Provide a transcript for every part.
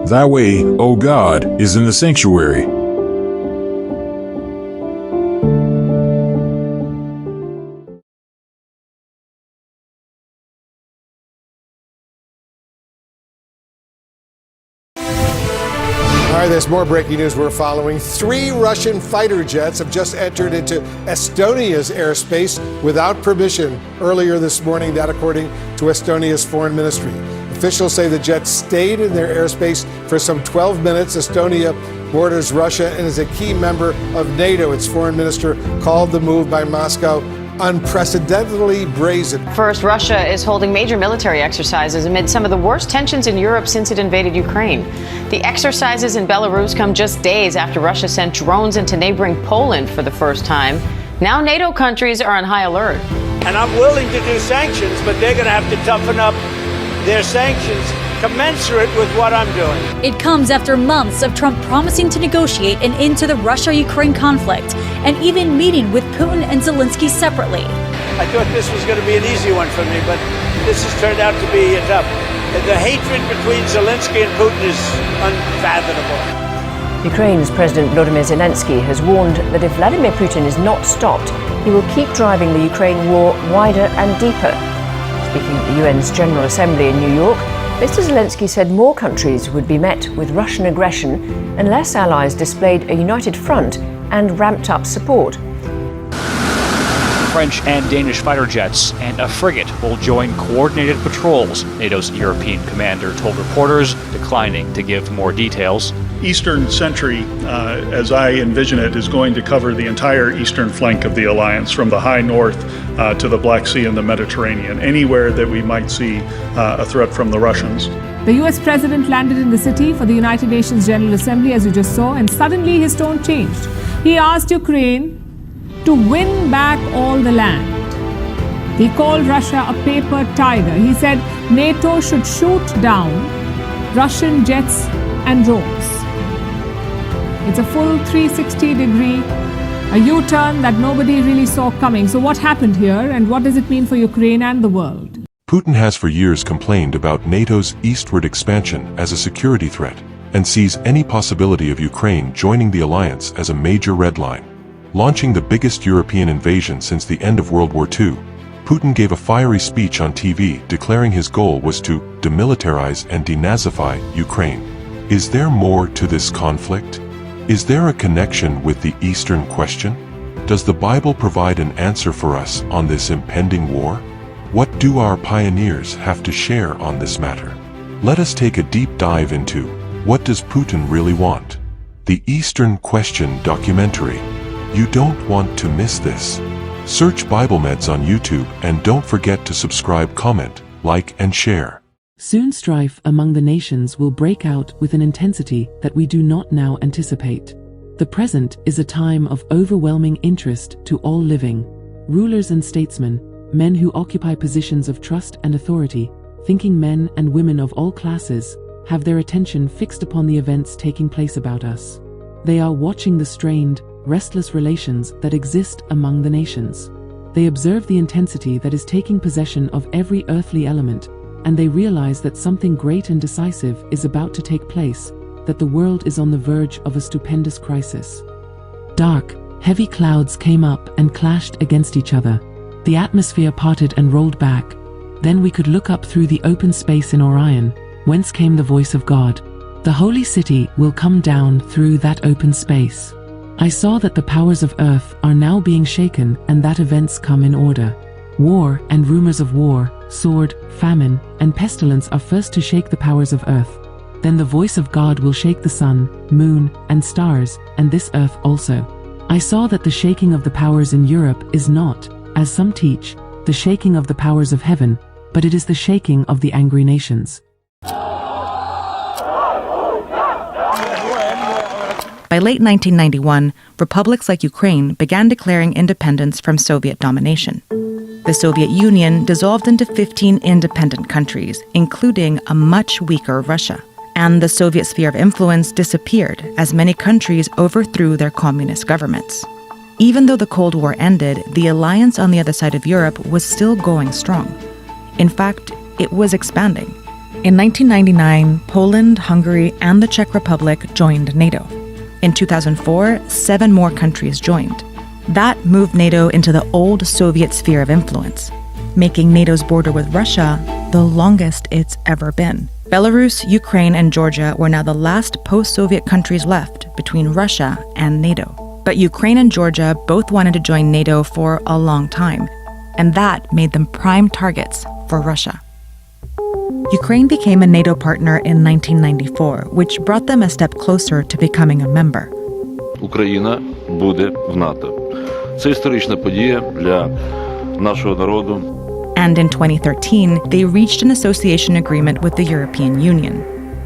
Thy way, O God, is in the sanctuary. All right, there's more breaking news we're following. 3 Russian fighter jets have just entered into Estonia's airspace without permission earlier this morning, that according to Estonia's foreign ministry. Officials say the jets stayed in their airspace for some 12 minutes. Estonia borders Russia and is a key member of NATO. Its foreign minister called the move by Moscow unprecedentedly brazen. First, Russia is holding major military exercises amid some of the worst tensions in Europe since it invaded Ukraine. The exercises in Belarus come just days after Russia sent drones into neighboring Poland for the first time. Now NATO countries are on high alert. And I'm willing to do sanctions, but they're going to have to toughen up their sanctions commensurate with what I'm doing. It comes after months of Trump promising to negotiate an end to the Russia-Ukraine conflict and even meeting with Putin and Zelensky separately. I thought this was going to be an easy one for me, but this has turned out to be tough. The hatred between Zelensky and Putin is unfathomable. Ukraine's President Volodymyr Zelensky has warned that if Vladimir Putin is not stopped, he will keep driving the Ukraine war wider and deeper. Speaking at the UN's General Assembly in New York, Mr. Zelensky said more countries would be met with Russian aggression unless allies displayed a united front and ramped up support. French and Danish fighter jets and a frigate will join coordinated patrols, NATO's European commander told reporters, declining to give more details. Eastern Sentry, as I envision it, is going to cover the entire eastern flank of the alliance, from the high north to the Black Sea and the Mediterranean, anywhere that we might see a threat from the Russians. The US president landed in the city for the United Nations General Assembly, as you just saw, and suddenly his tone changed. He asked Ukraine to win back all the land. He called Russia a paper tiger. He said NATO should shoot down Russian jets and drones. It's a full 360-degree, a U-turn that nobody really saw coming. So what happened here, and what does it mean for Ukraine and the world? Putin has for years complained about NATO's eastward expansion as a security threat and sees any possibility of Ukraine joining the alliance as a major red line. Launching the biggest European invasion since the end of World War II, Putin gave a fiery speech on TV declaring his goal was to demilitarize and denazify Ukraine. Is there more to this conflict? Is there a connection with the Eastern question? Does the Bible provide an answer for us on this impending war? What do our pioneers have to share on this matter? Let us take a deep dive into what does Putin really want? The Eastern Question documentary. You don't want to miss this. Search Bible Meds on YouTube and don't forget to subscribe, comment, like, and share. Soon strife among the nations will break out with an intensity that we do not now anticipate. The present is a time of overwhelming interest to all living. Rulers and statesmen, men who occupy positions of trust and authority, thinking men and women of all classes, have their attention fixed upon the events taking place about us. They are watching the strained, restless relations that exist among the nations. They observe the intensity that is taking possession of every earthly element, and they realize that something great and decisive is about to take place, that the world is on the verge of a stupendous crisis. Dark, heavy clouds came up and clashed against each other. The atmosphere parted and rolled back. Then we could look up through the open space in Orion, whence came the voice of God. The holy city will come down through that open space. I saw that the powers of earth are now being shaken and that events come in order. War and rumors of war, sword, famine, and pestilence are first to shake the powers of earth. Then the voice of God will shake the sun, moon, and stars, and this earth also. I saw that the shaking of the powers in Europe is not, as some teach, the shaking of the powers of heaven, but it is the shaking of the angry nations. By late 1991, republics like Ukraine began declaring independence from Soviet domination. The Soviet Union dissolved into 15 independent countries, including a much weaker Russia. And the Soviet sphere of influence disappeared as many countries overthrew their communist governments. Even though the Cold War ended, the alliance on the other side of Europe was still going strong. In fact, it was expanding. In 1999, Poland, Hungary, and the Czech Republic joined NATO. In 2004, 7 more countries joined. That moved NATO into the old Soviet sphere of influence, making NATO's border with Russia the longest it's ever been. Belarus, Ukraine, and Georgia were now the last post-Soviet countries left between Russia and NATO. But Ukraine and Georgia both wanted to join NATO for a long time, and that made them prime targets for Russia. Ukraine became a NATO partner in 1994, which brought them a step closer to becoming a member. Україна буде в НАТО. Це історична подія для нашого народу. And in 2013, they reached an association agreement with the European Union.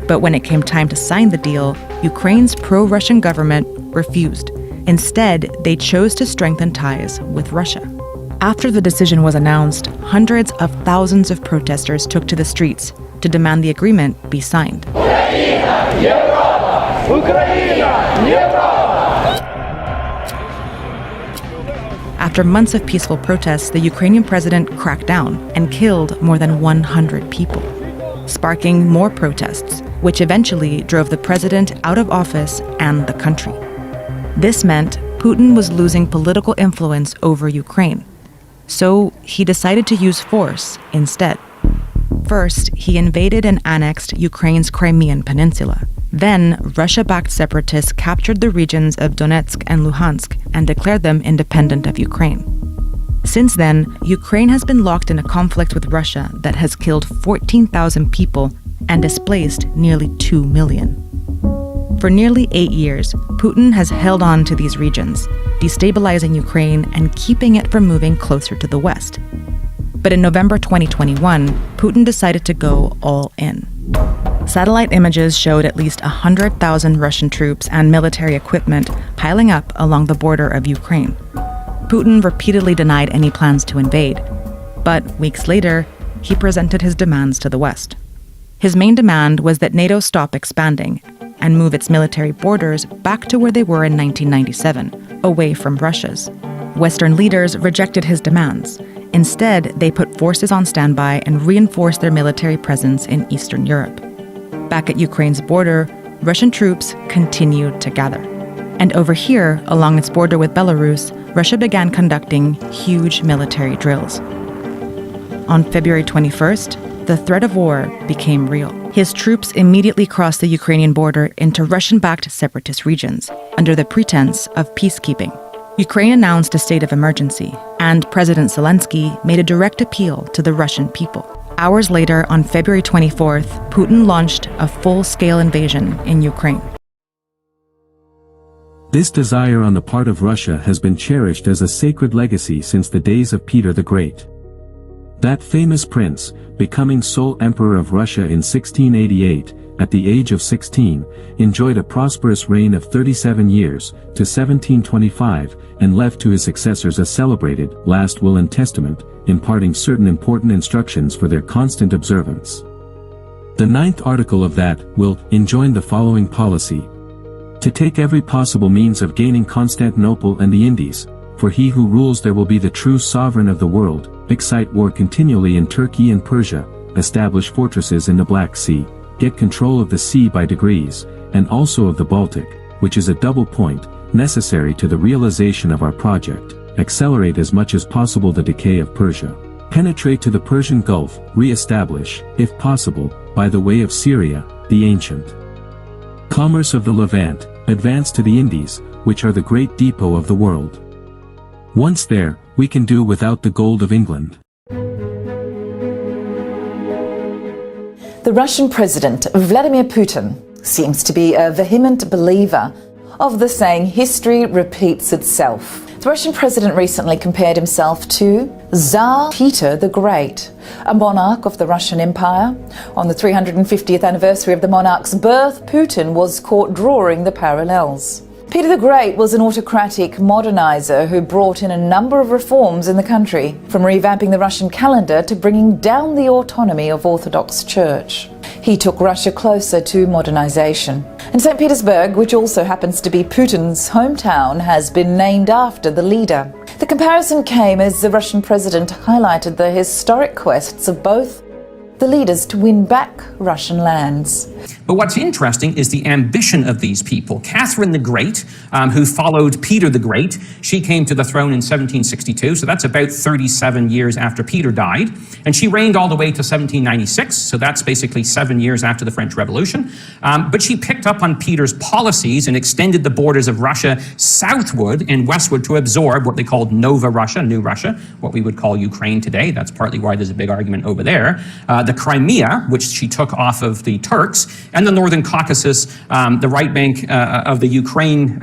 But when it came time to sign the deal, Ukraine's pro-Russian government refused. Instead, they chose to strengthen ties with Russia. After the decision was announced, hundreds of thousands of protesters took to the streets to demand the agreement be signed. After months of peaceful protests, the Ukrainian president cracked down and killed more than 100 people, sparking more protests, which eventually drove the president out of office and the country. This meant Putin was losing political influence over Ukraine, so he decided to use force instead. First, he invaded and annexed Ukraine's Crimean peninsula. Then, Russia-backed separatists captured the regions of Donetsk and Luhansk and declared them independent of Ukraine. Since then, Ukraine has been locked in a conflict with Russia that has killed 14,000 people and displaced nearly 2 million. For nearly 8 years, Putin has held on to these regions, destabilizing Ukraine and keeping it from moving closer to the West. But in November 2021, Putin decided to go all in. Satellite images showed at least 100,000 Russian troops and military equipment piling up along the border of Ukraine. Putin repeatedly denied any plans to invade, but weeks later, he presented his demands to the West. His main demand was that NATO stop expanding and move its military borders back to where they were in 1997, away from Russia's. Western leaders rejected his demands. Instead, they put forces on standby and reinforced their military presence in Eastern Europe. Back at Ukraine's border, Russian troops continued to gather. And over here, along its border with Belarus, Russia began conducting huge military drills. On February 21st, the threat of war became real. His troops immediately crossed the Ukrainian border into Russian-backed separatist regions under the pretense of peacekeeping. Ukraine announced a state of emergency, and President Zelensky made a direct appeal to the Russian people. Hours later, on February 24th, Putin launched a full-scale invasion in Ukraine. This desire on the part of Russia has been cherished as a sacred legacy since the days of Peter the Great. That famous prince, becoming sole emperor of Russia in 1688, at the age of 16, enjoyed a prosperous reign of 37 years, to 1725, and left to his successors a celebrated last will and testament, imparting certain important instructions for their constant observance. The 9th article of that will enjoin the following policy: to take every possible means of gaining Constantinople and the Indies, for he who rules there will be the true sovereign of the world, excite war continually in Turkey and Persia, establish fortresses in the Black Sea, get control of the sea by degrees, and also of the Baltic, which is a double point, necessary to the realization of our project, accelerate as much as possible the decay of Persia, penetrate to the Persian Gulf, re-establish, if possible, by the way of Syria, the ancient commerce of the Levant, advance to the Indies, which are the great depot of the world. Once there, we can do without the gold of England. The Russian President, Vladimir Putin, seems to be a vehement believer of the saying, history repeats itself. The Russian president recently compared himself to Tsar Peter the Great, a monarch of the Russian Empire. On the 350th anniversary of the monarch's birth, Putin was caught drawing the parallels. Peter the Great was an autocratic modernizer who brought in a number of reforms in the country, from revamping the Russian calendar to bringing down the autonomy of Orthodox Church. He took Russia closer to modernization. And St. Petersburg, which also happens to be Putin's hometown, has been named after the leader. The comparison came as the Russian president highlighted the historic quests of both the leaders to win back Russian lands. But what's interesting is the ambition of these people. Catherine the Great, who followed Peter the Great, she came to the throne in 1762, so that's about 37 years after Peter died. And she reigned all the way to 1796, so that's basically 7 years after the French Revolution. But she picked up on Peter's policies and extended the borders of Russia southward and westward to absorb what they called Nova Russia, New Russia, what we would call Ukraine today. That's partly why there's a big argument over there. The Crimea, which she took off of the Turks, and the Northern Caucasus, the right bank of the Ukraine,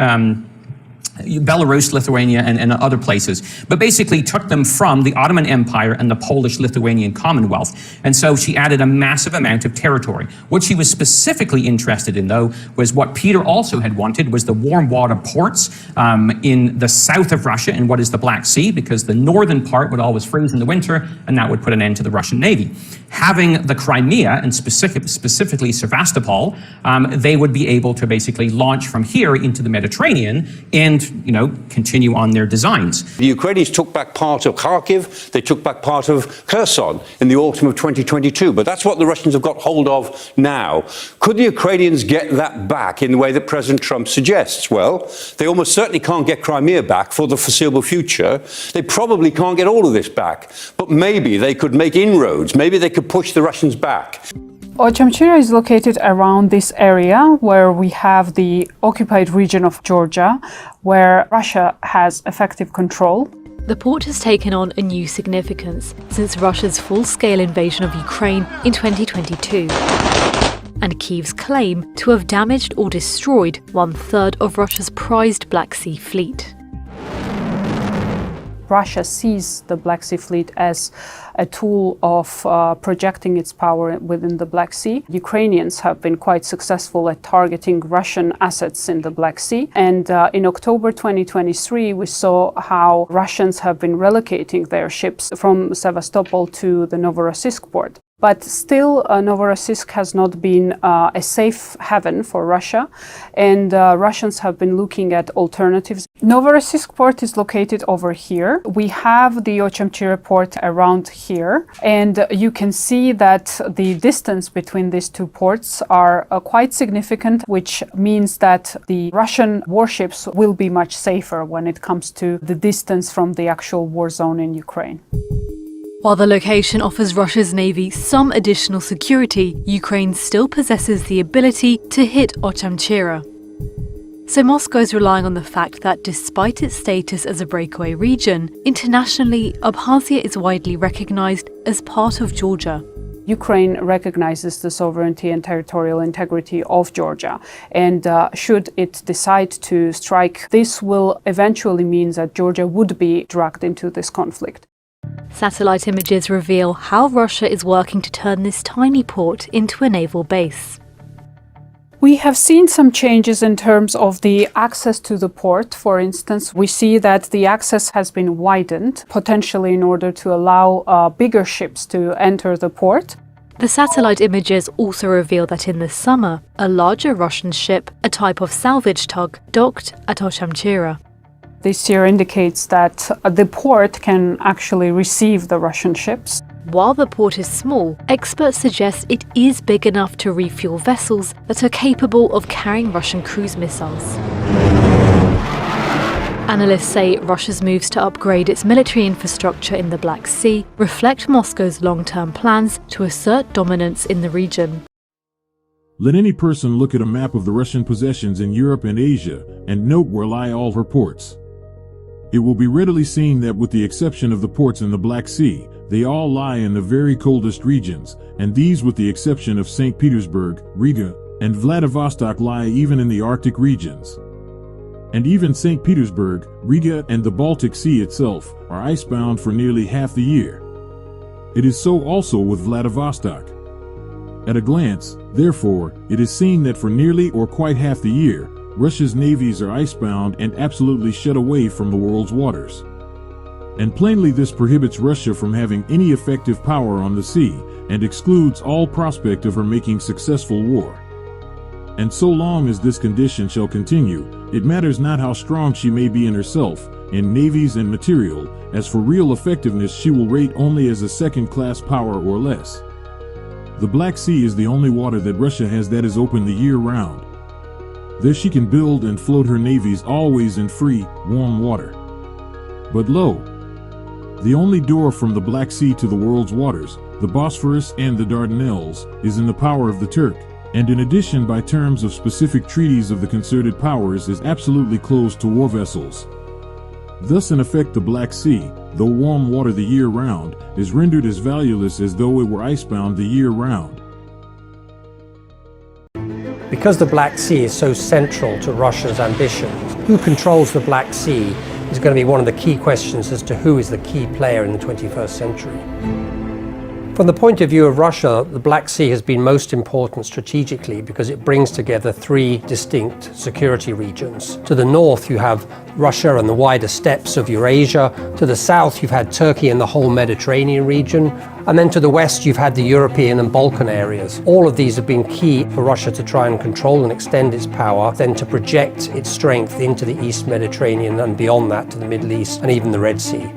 Belarus, Lithuania, and other places, but basically took them from the Ottoman Empire and the Polish-Lithuanian Commonwealth. And so she added a massive amount of territory. What she was specifically interested in, though, was what Peter also had wanted, was the warm water ports in the south of Russia in what is the Black Sea, because the northern part would always freeze in the winter, and that would put an end to the Russian Navy. Having the Crimea, and specifically Sevastopol, they would be able to basically launch from here into the Mediterranean and continue on their designs. The Ukrainians took back part of Kharkiv, they took back part of Kherson in the autumn of 2022, but that's what the Russians have got hold of now. Could the Ukrainians get that back in the way that President Trump suggests? Well, they almost certainly can't get Crimea back for the foreseeable future. They probably can't get all of this back, but maybe they could make inroads, maybe they could push the Russians back. Ochomchira is located around this area where we have the occupied region of Georgia, where Russia has effective control. The port has taken on a new significance since Russia's full-scale invasion of Ukraine in 2022, and Kyiv's claim to have damaged or destroyed 1/3 of Russia's prized Black Sea fleet. Russia sees the Black Sea Fleet as a tool of projecting its power within the Black Sea. Ukrainians have been quite successful at targeting Russian assets in the Black Sea. And in October 2023, we saw how Russians have been relocating their ships from Sevastopol to the Novorossiysk port. But still, Novorossiysk has not been a safe haven for Russia, and Russians have been looking at alternatives. Novorossiysk port is located over here. We have the Ochomchira port around here, and you can see that the distance between these two ports are quite significant, which means that the Russian warships will be much safer when it comes to the distance from the actual war zone in Ukraine. While the location offers Russia's navy some additional security, Ukraine still possesses the ability to hit Ochomchira. So Moscow is relying on the fact that despite its status as a breakaway region, internationally, Abkhazia is widely recognized as part of Georgia. Ukraine recognizes the sovereignty and territorial integrity of Georgia, and should it decide to strike, this will eventually mean that Georgia would be dragged into this conflict. Satellite images reveal how Russia is working to turn this tiny port into a naval base. We have seen some changes in terms of the access to the port. For instance, we see that the access has been widened, potentially in order to allow bigger ships to enter the port. The satellite images also reveal that in the summer, a larger Russian ship, a type of salvage tug, docked at Ochomchira. This here indicates that the port can actually receive the Russian ships. While the port is small, experts suggest it is big enough to refuel vessels that are capable of carrying Russian cruise missiles. Analysts say Russia's moves to upgrade its military infrastructure in the Black Sea reflect Moscow's long-term plans to assert dominance in the region. Let any person look at a map of the Russian possessions in Europe and Asia and note where lie all her ports. It will be readily seen that with the exception of the ports in the Black Sea, they all lie in the very coldest regions, and these with the exception of St. Petersburg, Riga, and Vladivostok lie even in the Arctic regions. And even St. Petersburg, Riga, and the Baltic Sea itself are icebound for nearly half the year. It is so also with Vladivostok. At a glance, therefore, it is seen that for nearly or quite half the year, Russia's navies are icebound and absolutely shut away from the world's waters. And plainly this prohibits Russia from having any effective power on the sea and excludes all prospect of her making successful war. And so long as this condition shall continue, it matters not how strong she may be in herself, in navies and material, as for real effectiveness she will rate only as a second-class power or less. The Black Sea is the only water that Russia has that is open the year round. There she can build and float her navies always in free, warm water. But lo! The only door from the Black Sea to the world's waters, the Bosphorus and the Dardanelles, is in the power of the Turk, and in addition by terms of specific treaties of the concerted powers is absolutely closed to war vessels. Thus in effect the Black Sea, though warm water the year round, is rendered as valueless as though it were icebound the year round. Because the Black Sea is so central to Russia's ambitions, who controls the Black Sea is going to be one of the key questions as to who is the key player in the 21st century. From the point of view of Russia, the Black Sea has been most important strategically because it brings together three distinct security regions. To the north you have Russia and the wider steppes of Eurasia. To the south you've had Turkey and the whole Mediterranean region. And then to the west you've had the European and Balkan areas. All of these have been key for Russia to try and control and extend its power, then to project its strength into the East Mediterranean and beyond that to the Middle East and even the Red Sea.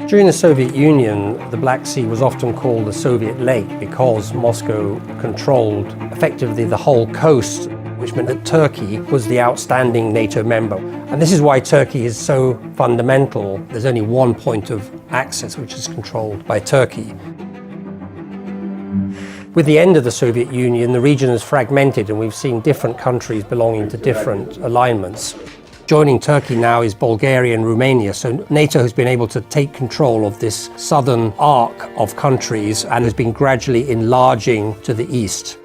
During the Soviet Union, the Black Sea was often called the Soviet Lake because Moscow controlled effectively the whole coast, which meant that Turkey was the outstanding NATO member. And this is why Turkey is so fundamental. There's only one point of access which is controlled by Turkey. With the end of the Soviet Union, the region is fragmented and we've seen different countries belonging to different alignments. Joining Turkey now is Bulgaria and Romania, so NATO has been able to take control of this southern arc of countries and has been gradually enlarging to the east.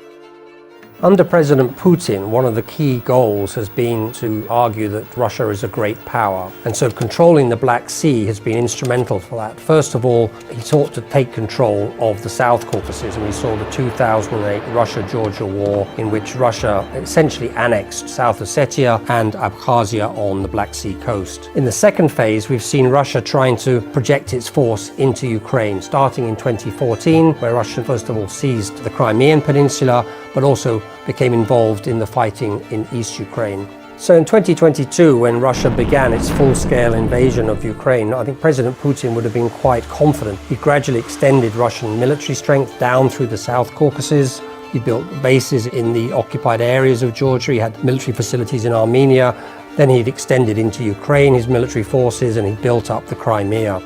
Under President Putin, one of the key goals has been to argue that Russia is a great power. And so controlling the Black Sea has been instrumental for that. First of all, he sought to take control of the South Caucasus, and we saw the 2008 Russia-Georgia war in which Russia essentially annexed South Ossetia and Abkhazia on the Black Sea coast. In the second phase, we've seen Russia trying to project its force into Ukraine, starting in 2014, where Russia first of all seized the Crimean Peninsula, but also became involved in the fighting in East Ukraine. So in 2022, when Russia began its full-scale invasion of Ukraine, I think President Putin would have been quite confident. He gradually extended Russian military strength down through the South Caucasus. He built bases in the occupied areas of Georgia. He had military facilities in Armenia. Then he'd extended into Ukraine, his military forces, and he built up the Crimea.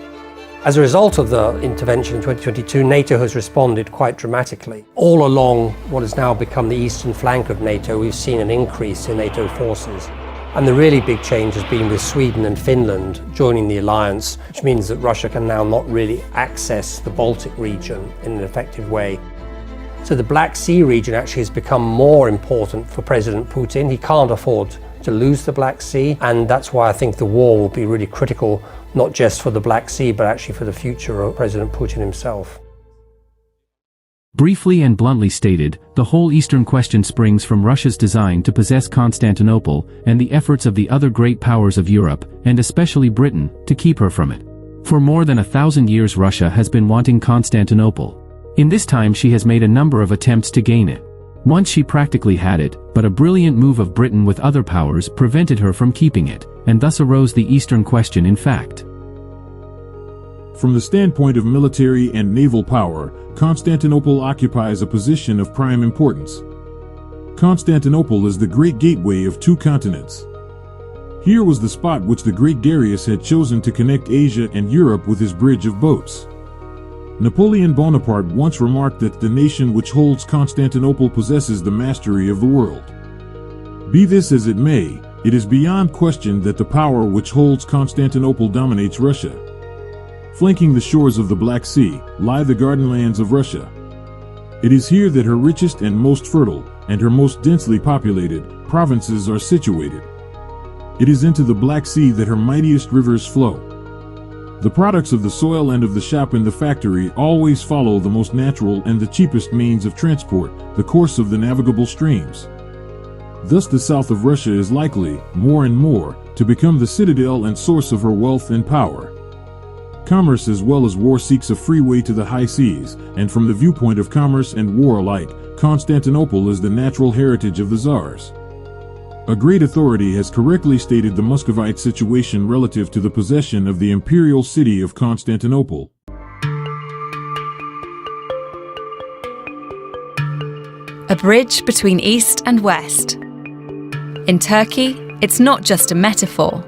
As a result of the intervention in 2022, NATO has responded quite dramatically. All along what has now become the eastern flank of NATO, we've seen an increase in NATO forces. And the really big change has been with Sweden and Finland joining the alliance, which means that Russia can now not really access the Baltic region in an effective way. So the Black Sea region actually has become more important for President Putin. He can't afford to lose the Black Sea, and that's why I think the war will be really critical, not just for the Black Sea, but actually for the future of President Putin himself. Briefly and bluntly stated, the whole Eastern question springs from Russia's design to possess Constantinople and the efforts of the other great powers of Europe, and especially Britain, to keep her from it. For more than 1,000 years Russia has been wanting Constantinople. In this time she has made a number of attempts to gain it. Once she practically had it, but a brilliant move of Britain with other powers prevented her from keeping it, and thus arose the Eastern question in fact. From the standpoint of military and naval power, Constantinople occupies a position of prime importance. Constantinople is the great gateway of two continents. Here was the spot which the great Darius had chosen to connect Asia and Europe with his bridge of boats. Napoleon Bonaparte once remarked that the nation which holds Constantinople possesses the mastery of the world. Be this as it may, it is beyond question that the power which holds Constantinople dominates Russia. Flanking the shores of the Black Sea lie the garden lands of Russia. It is here that her richest and most fertile, and her most densely populated, provinces are situated. It is into the Black Sea that her mightiest rivers flow. The products of the soil and of the shop and the factory always follow the most natural and the cheapest means of transport, the course of the navigable streams. Thus the south of Russia is likely, more and more, to become the citadel and source of her wealth and power. Commerce as well as war seeks a free way to the high seas, and from the viewpoint of commerce and war alike, Constantinople is the natural heritage of the Tsars. A great authority has correctly stated the Muscovite situation relative to the possession of the imperial city of Constantinople. a bridge between East and West. In Turkey, it's not just a metaphor.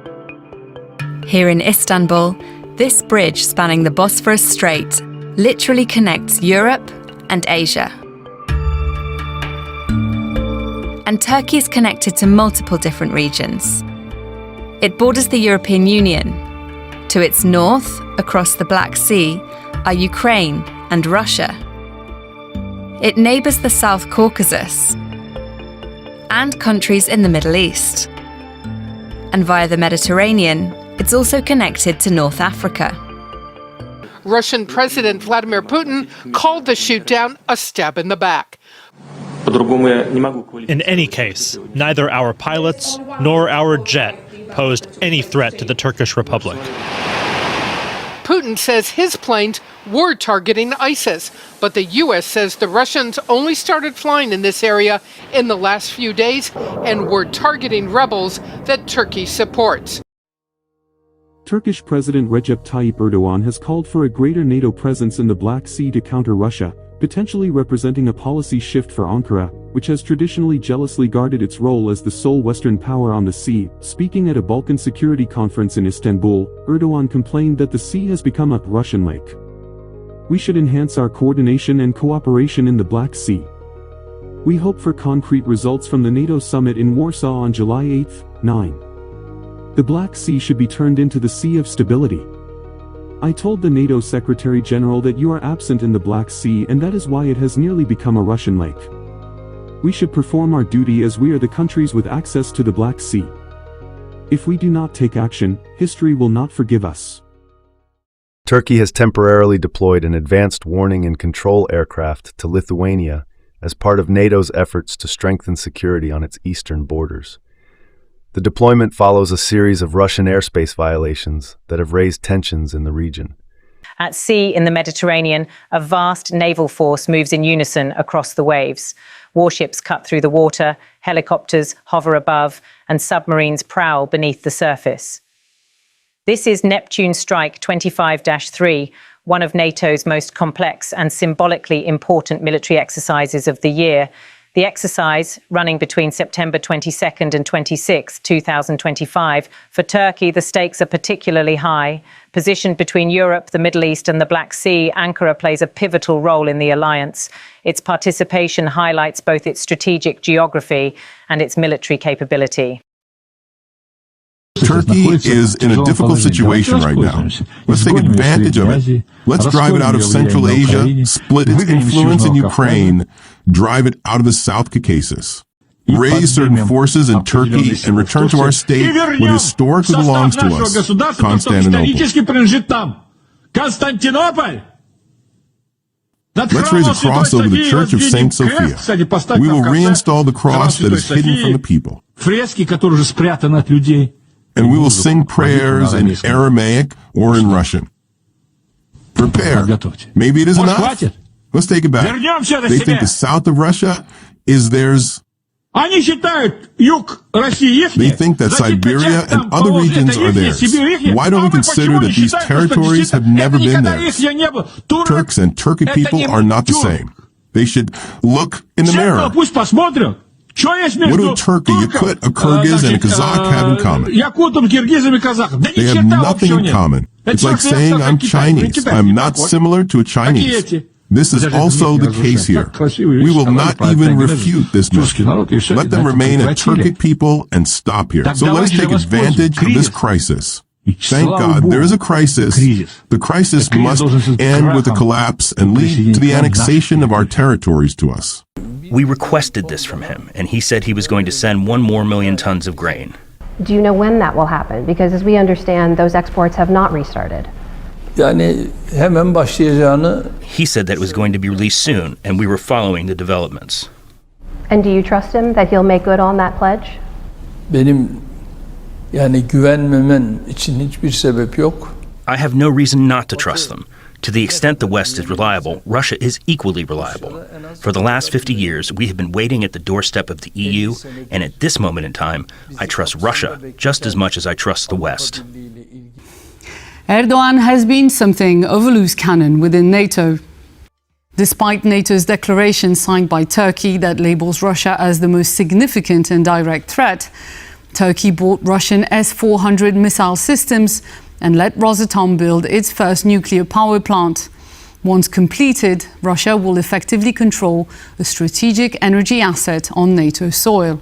Here in Istanbul, this bridge spanning the Bosphorus Strait literally connects Europe and Asia. And Turkey is connected to multiple different regions. It borders the European Union. To its north, across the Black Sea, are Ukraine and Russia. It neighbours the South Caucasus and countries in the Middle East. And via the Mediterranean, it's also connected to North Africa. Russian President Vladimir Putin called the shootdown a stab in the back. In any case, neither our pilots nor our jet posed any threat to the Turkish Republic. Putin says his planes were targeting ISIS, but the U.S. says the Russians only started flying in this area in the last few days and were targeting rebels that Turkey supports. Turkish President Recep Tayyip Erdogan has called for a greater NATO presence in the Black Sea to counter Russia, potentially representing a policy shift for Ankara, which has traditionally jealously guarded its role as the sole Western power on the sea. Speaking at a Balkan security conference in Istanbul, Erdogan complained that the sea has become a Russian lake. We should enhance our coordination and cooperation in the Black Sea. We hope for concrete results from the NATO summit in Warsaw on July 8, 9. The Black Sea should be turned into the Sea of Stability. I told the NATO Secretary General that you are absent in the Black Sea and that is why it has nearly become a Russian lake. We should perform our duty as we are the countries with access to the Black Sea. If we do not take action, history will not forgive us. Turkey has temporarily deployed an advanced warning and control aircraft to Lithuania as part of NATO's efforts to strengthen security on its eastern borders. The deployment follows a series of Russian airspace violations that have raised tensions in the region. At sea in the Mediterranean, a vast naval force moves in unison across the waves. Warships cut through the water, helicopters hover above, and submarines prowl beneath the surface. This is Neptune Strike 25-3, one of NATO's most complex and symbolically important military exercises of the year. The exercise, running between September 22nd and 26, 2025, for Turkey, the stakes are particularly high. Positioned between Europe, the Middle East and the Black Sea, Ankara plays a pivotal role in the alliance. Its participation highlights both its strategic geography and its military capability. Turkey is in a difficult situation right now. Let's take advantage of it. Let's drive it out of Central Asia, split its influence in Ukraine, drive it out of the South Caucasus, raise certain forces in Turkey and return to our state what historically belongs to us, Constantinople. Let's raise a cross over the Church of St. Sophia. We will reinstall the cross that is hidden from the people. And we will sing prayers in Aramaic or in Russian. Prepare. Maybe it is enough. Let's take it back. They think the south of Russia is theirs. They think that Siberia and other regions are theirs. Why don't we consider that these territories have never been theirs? Turks and Turkic people are not the same. They should look in the mirror. What do Turkey, Yakut, a Kyrgyz, and a Kazakh have in common? They have nothing in common. It's like saying I'm Chinese. I'm not similar to a Chinese. This is also the case here. We will not even refute this myth. Let them remain a Turkic people and stop here. So let us take advantage of this crisis. Thank God there is a crisis. The crisis must end with a collapse and lead to the annexation of our territories to us. We requested this from him, and he said he was going to send 1 more million tons of grain. Do you know when that will happen? Because as we understand, those exports have not restarted. He said that it was going to be released soon, and we were following the developments. And do you trust him that he'll make good on that pledge? I have no reason not to trust them. To the extent the West is reliable, Russia is equally reliable. For the last 50 years, we have been waiting at the doorstep of the EU, and at this moment in time, I trust Russia just as much as I trust the West. Erdogan has been something of a loose cannon within NATO. Despite NATO's declaration signed by Turkey that labels Russia as the most significant and direct threat, Turkey bought Russian S-400 missile systems and let Rosatom build its first nuclear power plant. Once completed, Russia will effectively control a strategic energy asset on NATO soil.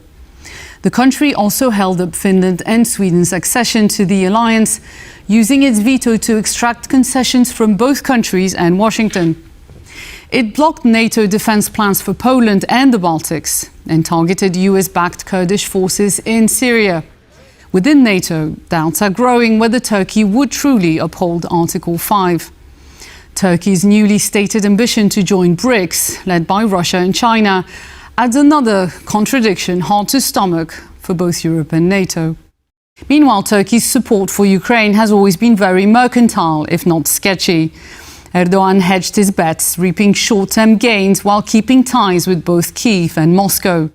The country also held up Finland and Sweden's accession to the alliance, using its veto to extract concessions from both countries and Washington. It blocked NATO defense plans for Poland and the Baltics and targeted US-backed Kurdish forces in Syria. Within NATO, doubts are growing whether Turkey would truly uphold Article 5. Turkey's newly stated ambition to join BRICS, led by Russia and China, adds another contradiction hard to stomach for both Europe and NATO. Meanwhile, Turkey's support for Ukraine has always been very mercantile, if not sketchy. Erdogan hedged his bets, reaping short-term gains while keeping ties with both Kyiv and Moscow.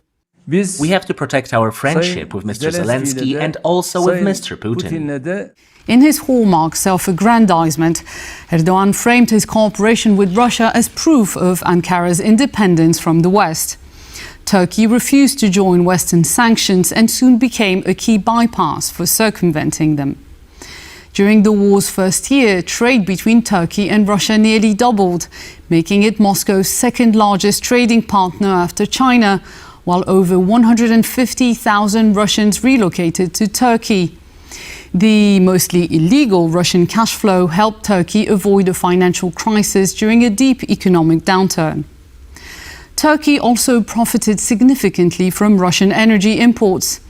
We have to protect our friendship with Mr. Zelensky and also with Mr. Putin. In his hallmark self-aggrandizement, Erdogan framed his cooperation with Russia as proof of Ankara's independence from the West. Turkey refused to join Western sanctions and soon became a key bypass for circumventing them. During the war's first year, trade between Turkey and Russia nearly doubled, making it Moscow's second largest trading partner after China, while over 150,000 Russians relocated to Turkey. The mostly illegal Russian cash flow helped Turkey avoid a financial crisis during a deep economic downturn. Turkey also profited significantly from Russian energy imports.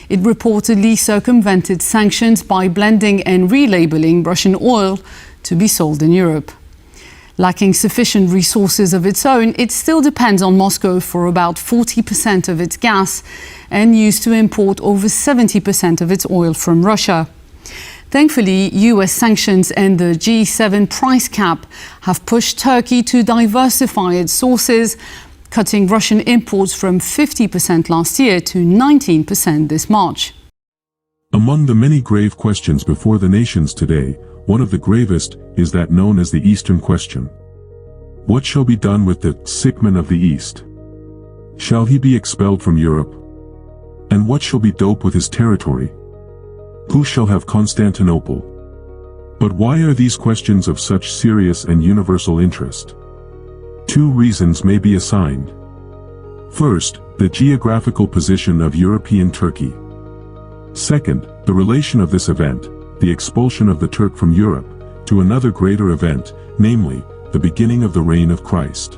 It reportedly circumvented sanctions by blending and relabeling Russian oil to be sold in Europe. Lacking sufficient resources of its own, it still depends on Moscow for about 40% of its gas and used to import over 70% of its oil from Russia. Thankfully, US sanctions and the G7 price cap have pushed Turkey to diversify its sources, cutting Russian imports from 50% last year to 19% this March. Among the many grave questions before the nations today, one of the gravest is that known as the Eastern Question. What shall be done with the sick man of the East? Shall he be expelled from Europe? And what shall be done with his territory? Who shall have Constantinople? But why are these questions of such serious and universal interest? Two reasons may be assigned. First, the geographical position of European Turkey. Second, the relation of this event, the expulsion of the Turk from Europe, to another greater event, namely, the beginning of the reign of Christ.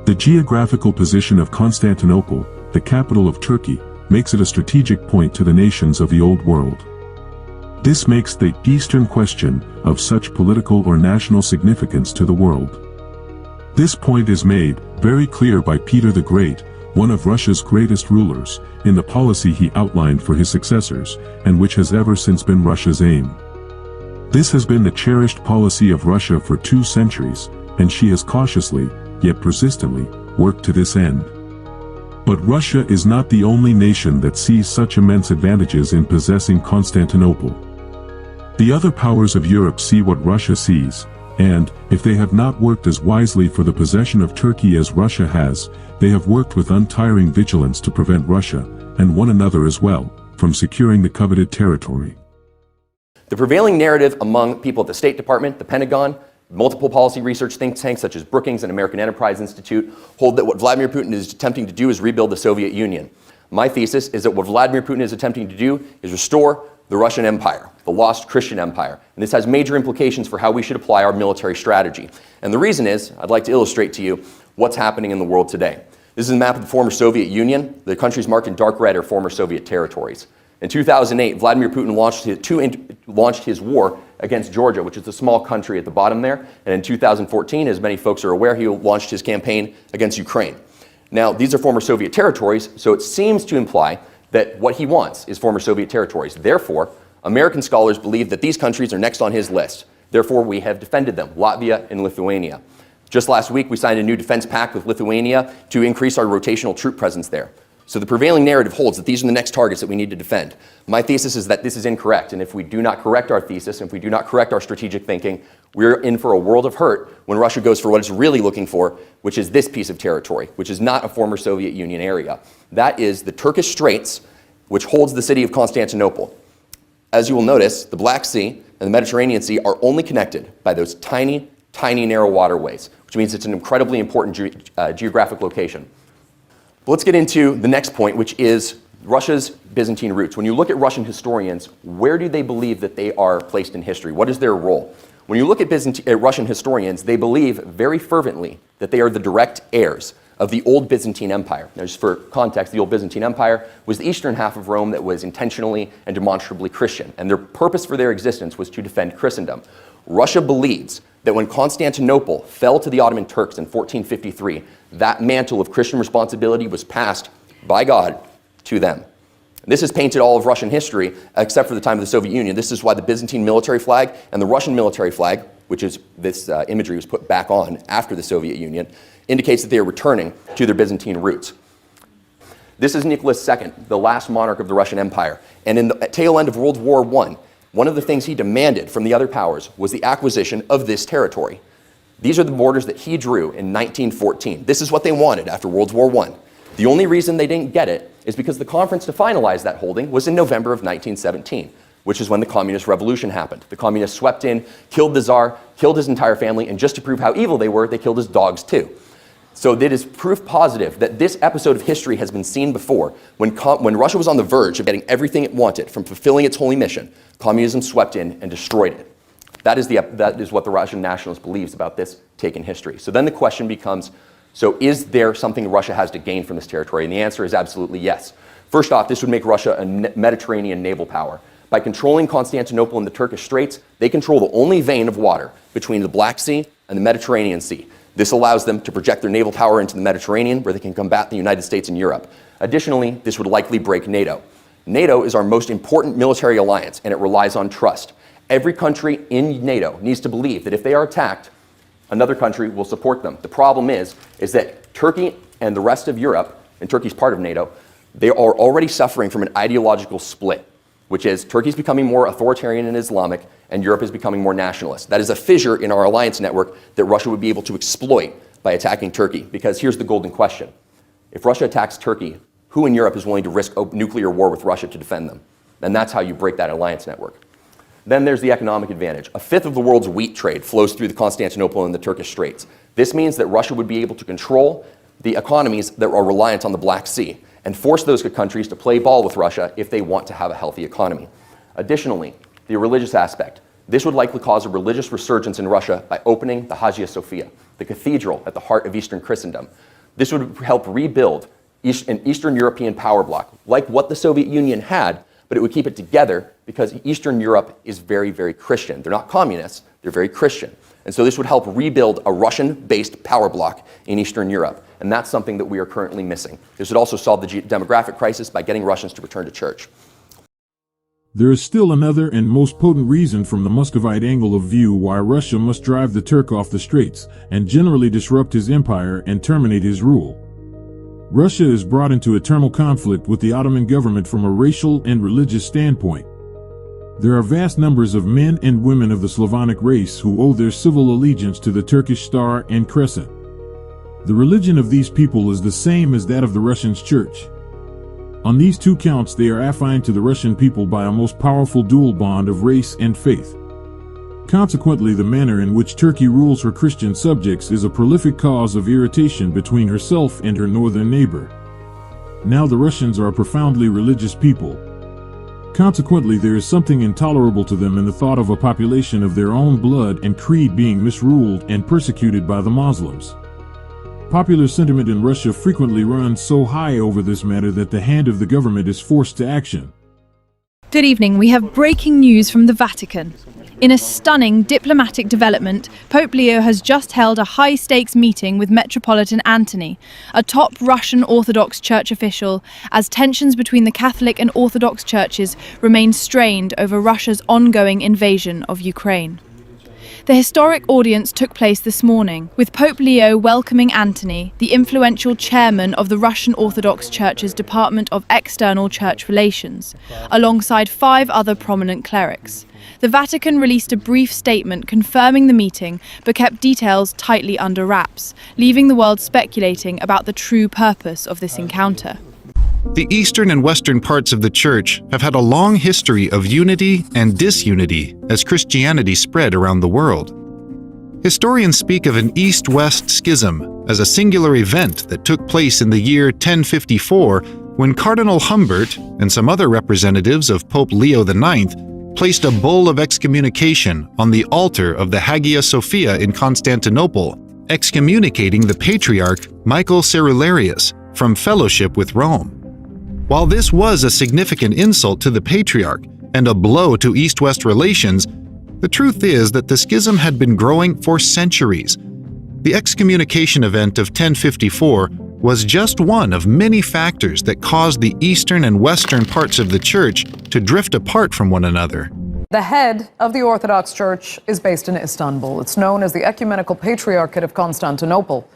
The geographical position of Constantinople, the capital of Turkey, makes it a strategic point to the nations of the Old World. This makes the Eastern Question of such political or national significance to the world. This point is made very clear by Peter the Great, one of Russia's greatest rulers, in the policy he outlined for his successors, and which has ever since been Russia's aim. This has been the cherished policy of Russia for 2 centuries, and she has cautiously, yet persistently, worked to this end. But Russia is not the only nation that sees such immense advantages in possessing Constantinople. The other powers of Europe see what Russia sees, and, if they have not worked as wisely for the possession of Turkey as Russia has, they have worked with untiring vigilance to prevent Russia, and one another as well, from securing the coveted territory. The prevailing narrative among people at the State Department, the Pentagon, multiple policy research think tanks such as Brookings and American Enterprise Institute hold that what Vladimir Putin is attempting to do is rebuild the Soviet Union. My thesis is that what Vladimir Putin is attempting to do is restore the Russian Empire, the lost Christian empire. And this has major implications for how we should apply our military strategy. And the reason is, I'd like to illustrate to you what's happening in the world today. This is a map of the former Soviet Union. The countries marked in dark red are former Soviet territories. In 2008, Vladimir Putin launched his war against Georgia, which is a small country at the bottom there. And in 2014, as many folks are aware, he launched his campaign against Ukraine. Now, these are former Soviet territories, so it seems to imply that what he wants is former Soviet territories. Therefore, American scholars believe that these countries are next on his list. Therefore, we have defended them, Latvia and Lithuania. Just last week, we signed a new defense pact with Lithuania to increase our rotational troop presence there. So the prevailing narrative holds that these are the next targets that we need to defend. My thesis is that this is incorrect, and if we do not correct our thesis, and if we do not correct our strategic thinking, we're in for a world of hurt when Russia goes for what it's really looking for, which is this piece of territory, which is not a former Soviet Union area. That is the Turkish Straits, which holds the city of Constantinople. As you will notice, the Black Sea and the Mediterranean Sea are only connected by those tiny, tiny narrow waterways, which means it's an incredibly important geographic location. But let's get into the next point, which is Russia's Byzantine roots. When you look at Russian historians, where do they believe that they are placed in history? What is their role? When you look at Russian historians, they believe very fervently that they are the direct heirs of the old Byzantine Empire. Now, just for context, the old Byzantine Empire was the eastern half of Rome that was intentionally and demonstrably Christian, and their purpose for their existence was to defend Christendom. Russia believes that when Constantinople fell to the Ottoman Turks in 1453, that mantle of Christian responsibility was passed by God to them. This has painted all of Russian history, except for the time of the Soviet Union. This is why the Byzantine military flag and the Russian military flag, which is this imagery was put back on after the Soviet Union, indicates that they are returning to their Byzantine roots. This is Nicholas II, the last monarch of the Russian Empire. And in the tail end of World War I, one of the things he demanded from the other powers was the acquisition of this territory. These are the borders that he drew in 1914. This is what they wanted after World War I. The only reason they didn't get it is because the conference to finalize that holding was in November of 1917, which is when the Communist Revolution happened. The communists swept in, killed the Tsar, killed his entire family, and just to prove how evil they were, they killed his dogs too. So it is proof positive that this episode of history has been seen before. When Russia was on the verge of getting everything it wanted from fulfilling its holy mission, communism swept in and destroyed it. That is what the Russian nationalist believes about this take in history. So then the question becomes, so is there something Russia has to gain from this territory? And the answer is absolutely yes. First off, this would make Russia a Mediterranean naval power. By controlling Constantinople and the Turkish Straits, they control the only vein of water between the Black Sea and the Mediterranean Sea. This allows them to project their naval power into the Mediterranean, where they can combat the United States and Europe. Additionally, this would likely break NATO. NATO is our most important military alliance, and it relies on trust. Every country in NATO needs to believe that if they are attacked, another country will support them. The problem is that Turkey and the rest of Europe, and Turkey's part of NATO, they are already suffering from an ideological split, which is Turkey's becoming more authoritarian and Islamic, and Europe is becoming more nationalist. That is a fissure in our alliance network that Russia would be able to exploit by attacking Turkey, because here's the golden question. If Russia attacks Turkey, who in Europe is willing to risk a nuclear war with Russia to defend them? And that's how you break that alliance network. Then there's the economic advantage. A fifth of the world's wheat trade flows through the Constantinople and the Turkish Straits. This means that Russia would be able to control the economies that are reliant on the Black Sea and force those countries to play ball with Russia if they want to have a healthy economy. Additionally, the religious aspect. This would likely cause a religious resurgence in Russia by opening the Hagia Sophia, the cathedral at the heart of Eastern Christendom. This would help rebuild an Eastern European power bloc, like what the Soviet Union had, but it would keep it together because Eastern Europe is very, very Christian. They're not communists, they're very Christian. And so this would help rebuild a Russian-based power bloc in Eastern Europe. And that's something that we are currently missing. This would also solve the demographic crisis by getting Russians to return to church. There is still another and most potent reason from the Muscovite angle of view why Russia must drive the Turk off the straits and generally disrupt his empire and terminate his rule. Russia is brought into eternal conflict with the Ottoman government from a racial and religious standpoint. There are vast numbers of men and women of the Slavonic race who owe their civil allegiance to the Turkish Star and Crescent. The religion of these people is the same as that of the Russian Church. On these two counts, they are affine to the Russian people by a most powerful dual bond of race and faith. Consequently, the manner in which Turkey rules her Christian subjects is a prolific cause of irritation between herself and her northern neighbor. Now the Russians are a profoundly religious people. Consequently, there is something intolerable to them in the thought of a population of their own blood and creed being misruled and persecuted by the Muslims. Popular sentiment in Russia frequently runs so high over this matter that the hand of the government is forced to action. Good evening. We have breaking news from the Vatican. In a stunning diplomatic development, Pope Leo has just held a high-stakes meeting with Metropolitan Antony, a top Russian Orthodox Church official, as tensions between the Catholic and Orthodox churches remain strained over Russia's ongoing invasion of Ukraine. The historic audience took place this morning, with Pope Leo welcoming Antony, the influential chairman of the Russian Orthodox Church's Department of External Church Relations, alongside 5 other prominent clerics. The Vatican released a brief statement confirming the meeting, but kept details tightly under wraps, leaving the world speculating about the true purpose of this encounter. The eastern and western parts of the Church have had a long history of unity and disunity as Christianity spread around the world. Historians speak of an East-West schism as a singular event that took place in the year 1054 when Cardinal Humbert and some other representatives of Pope Leo IX placed a bull of excommunication on the altar of the Hagia Sophia in Constantinople, excommunicating the Patriarch Michael Cerularius from fellowship with Rome. While this was a significant insult to the Patriarch and a blow to East-West relations, the truth is that the schism had been growing for centuries. The excommunication event of 1054 was just one of many factors that caused the eastern and western parts of the Church to drift apart from one another. The head of the Orthodox Church is based in Istanbul. It's known as the Ecumenical Patriarchate of Constantinople.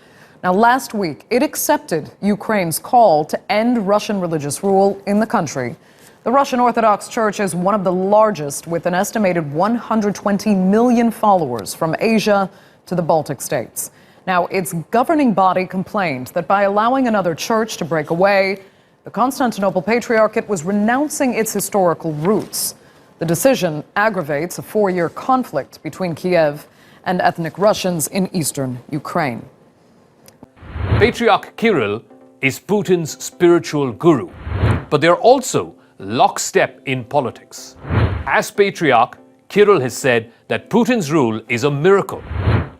Now, last week, it accepted Ukraine's call to end Russian religious rule in the country. The Russian Orthodox Church is one of the largest, with an estimated 120 million followers from Asia to the Baltic states. Now, its governing body complained that by allowing another church to break away, the Constantinople Patriarchate was renouncing its historical roots. The decision aggravates a 4-year conflict between Kiev and ethnic Russians in eastern Ukraine. Patriarch Kirill is Putin's spiritual guru, but they're also lockstep in politics. As Patriarch, Kirill has said that Putin's rule is a miracle.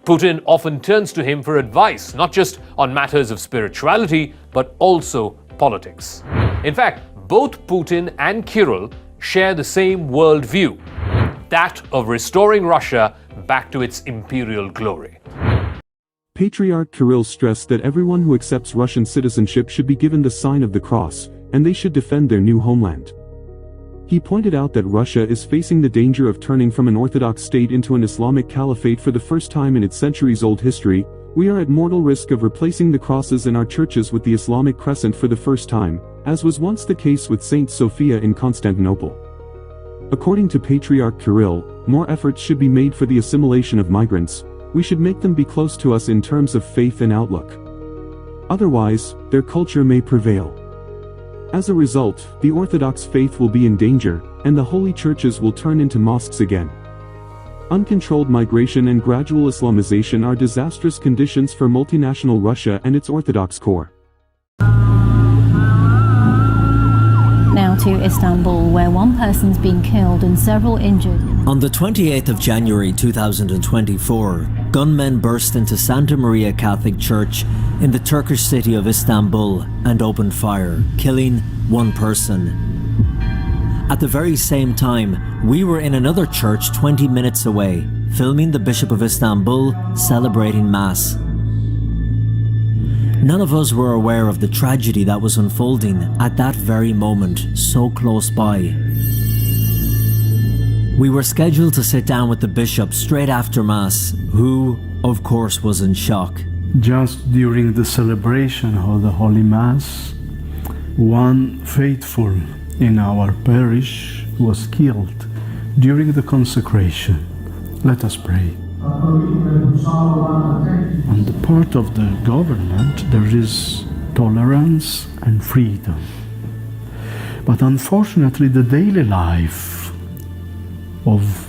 Putin often turns to him for advice, not just on matters of spirituality, but also politics. In fact, both Putin and Kirill share the same worldview, that of restoring Russia back to its imperial glory. Patriarch Kirill stressed that everyone who accepts Russian citizenship should be given the sign of the cross, and they should defend their new homeland. He pointed out that Russia is facing the danger of turning from an Orthodox state into an Islamic caliphate for the first time in its centuries-old history. We are at mortal risk of replacing the crosses in our churches with the Islamic crescent for the first time, as was once the case with Saint Sophia in Constantinople. According to Patriarch Kirill, more efforts should be made for the assimilation of migrants. We should make them be close to us in terms of faith and outlook. Otherwise, their culture may prevail. As a result, the Orthodox faith will be in danger, and the holy churches will turn into mosques again. Uncontrolled migration and gradual Islamization are disastrous conditions for multinational Russia and its Orthodox core. Now to Istanbul, where one person's been killed and several injured. On the 28th of January 2024, gunmen burst into Santa Maria Catholic Church in the Turkish city of Istanbul and opened fire, killing one person. At the very same time, we were in another church 20 minutes away, filming the Bishop of Istanbul celebrating Mass. None of us were aware of the tragedy that was unfolding at that very moment, so close by. We were scheduled to sit down with the bishop straight after Mass, who, of course, was in shock. Just during the celebration of the Holy Mass, one faithful in our parish was killed during the consecration. Let us pray. On the part of the government, there is tolerance and freedom. But unfortunately, the daily life of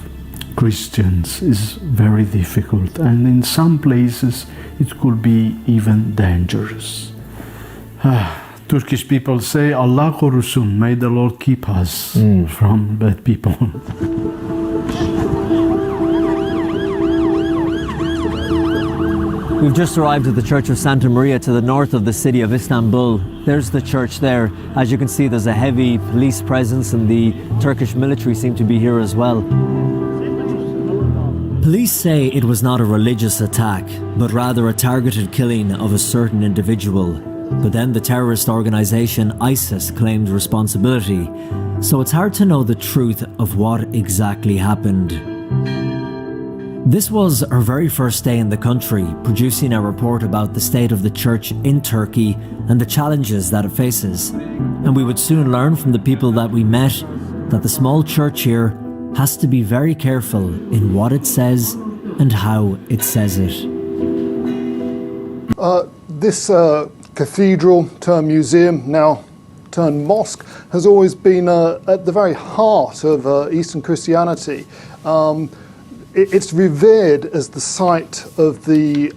Christians is very difficult, and in some places it could be even dangerous. Turkish people say, Allah korusun, may the Lord keep us from bad people. We've just arrived at the Church of Santa Maria to the north of the city of Istanbul. There's the church there. As you can see, there's a heavy police presence and the Turkish military seem to be here as well. Police say it was not a religious attack, but rather a targeted killing of a certain individual. But then the terrorist organization ISIS claimed responsibility, so it's hard to know the truth of what exactly happened. This was our very first day in the country, producing a report about the state of the church in Turkey and the challenges that it faces. And we would soon learn from the people that we met that the small church here has to be very careful in what it says and how it says it. This cathedral turned museum, now turned mosque, has always been at the very heart of Eastern Christianity. It's revered as the site of the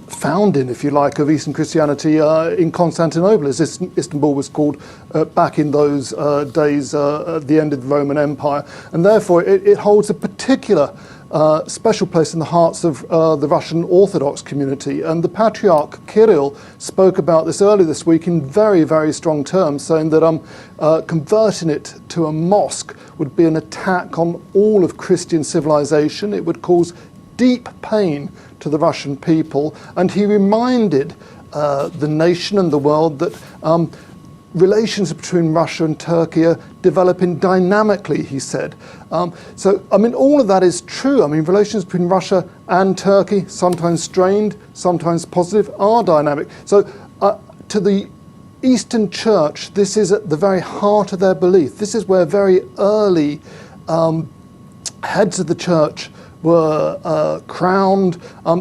founding, if you like, of Eastern Christianity in Constantinople, as Istanbul was called back in those days at the end of the Roman Empire. And therefore it holds a particular special place in the hearts of the Russian Orthodox community. And the Patriarch Kirill spoke about this earlier this week in very, very strong terms, saying that converting it to a mosque would be an attack on all of Christian civilization. It would cause deep pain to the Russian people. And he reminded the nation and the world that relations between Russia and Turkey are developing dynamically, he said. So, I mean, all of that is true. I mean, relations between Russia and Turkey, sometimes strained, sometimes positive, are dynamic. So, to the Eastern Church, this is at the very heart of their belief. This is where very early heads of the church were crowned.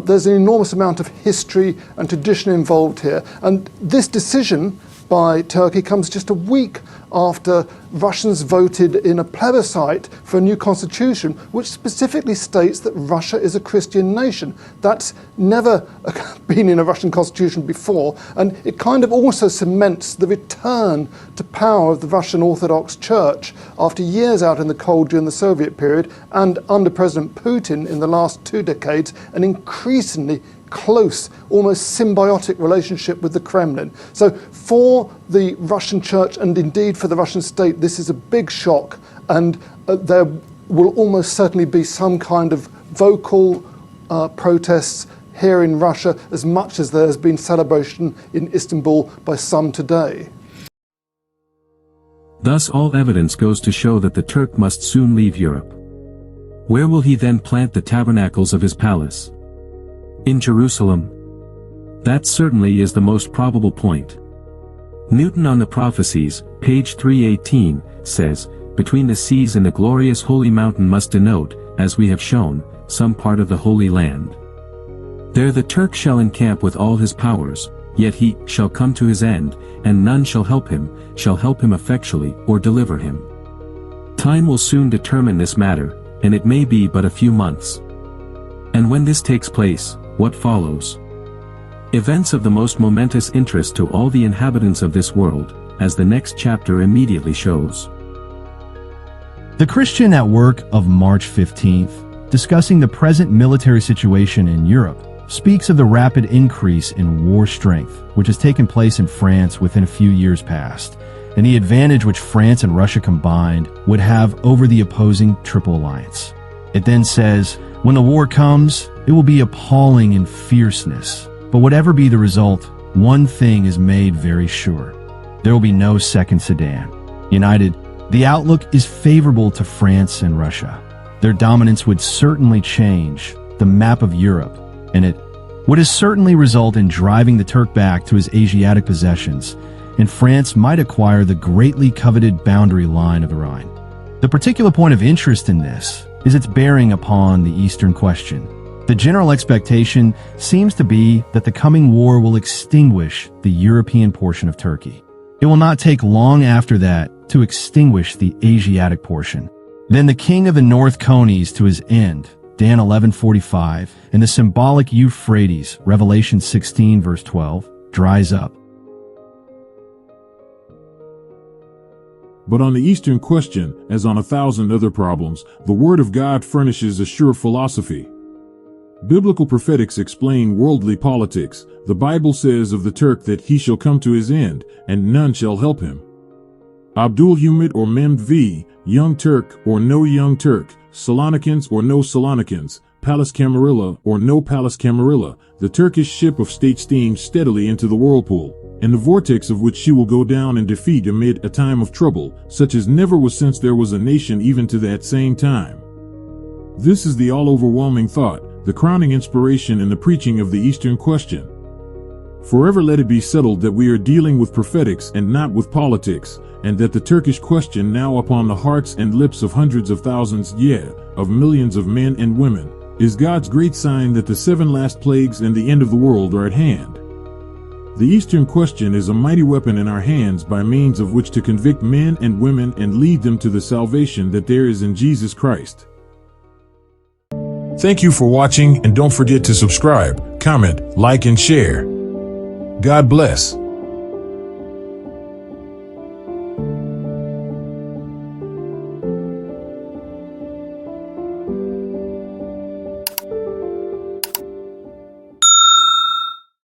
There's an enormous amount of history and tradition involved here. And this decision by Turkey comes just a week after Russians voted in a plebiscite for a new constitution, which specifically states that Russia is a Christian nation. That's never been in a Russian constitution before, and it kind of also cements the return to power of the Russian Orthodox Church after years out in the cold during the Soviet period, and under President Putin in the last 2 decades, an increasingly close, almost symbiotic relationship with the Kremlin. So for the Russian church, and indeed for the Russian state, this is a big shock, and there will almost certainly be some kind of vocal protests here in Russia, as much as there has been celebration in Istanbul by some today. Thus all evidence goes to show that the Turk must soon leave Europe. Where will he then plant the tabernacles of his palace? In Jerusalem? That certainly is the most probable point. Newton on the Prophecies, page 318, says, "Between the seas and the glorious holy mountain must denote, as we have shown, some part of the Holy Land. There the Turk shall encamp with all his powers, yet he shall come to his end, and none shall help him effectually, or deliver him. Time will soon determine this matter, and it may be but a few months. And when this takes place, what follows? Events of the most momentous interest to all the inhabitants of this world, as the next chapter immediately shows." The Christian at Work of March 15th, discussing the present military situation in Europe, speaks of the rapid increase in war strength, which has taken place in France within a few years past, and the advantage which France and Russia combined would have over the opposing Triple Alliance. It then says, "When the war comes, it will be appalling in fierceness. But whatever be the result, one thing is made very sure. There will be no second Sudan. United, the outlook is favorable to France and Russia. Their dominance would certainly change the map of Europe, and it would certainly result in driving the Turk back to his Asiatic possessions, and France might acquire the greatly coveted boundary line of the Rhine. The particular point of interest in this is its bearing upon the Eastern question. The general expectation seems to be that the coming war will extinguish the European portion of Turkey. It will not take long after that to extinguish the Asiatic portion. Then the king of the North conies to his end, Dan 11:45, and the symbolic Euphrates, Revelation 16 verse 12, dries up. But on the Eastern question, as on 1,000 other problems, the Word of God furnishes a sure philosophy. Biblical prophetics explain worldly politics. The Bible says of the Turk that he shall come to his end, and none shall help him. Abdul Humid or Mehmed V, Young Turk or no Young Turk, Salonikans or no Salonikans, Pallas Camarilla or no Pallas Camarilla, the Turkish ship of state steams steadily into the whirlpool, and the vortex of which she will go down in defeat amid a time of trouble, such as never was since there was a nation even to that same time. This is the all-overwhelming thought, the crowning inspiration in the preaching of the Eastern question. Forever let it be settled that we are dealing with prophetics and not with politics, and that the Turkish question, now upon the hearts and lips of hundreds of thousands, of millions of men and women, is God's great sign that the 7 last plagues and the end of the world are at hand. The Eastern question is a mighty weapon in our hands by means of which to convict men and women and lead them to the salvation that there is in Jesus Christ. Thank you for watching, and don't forget to subscribe, comment, like, and share. God bless.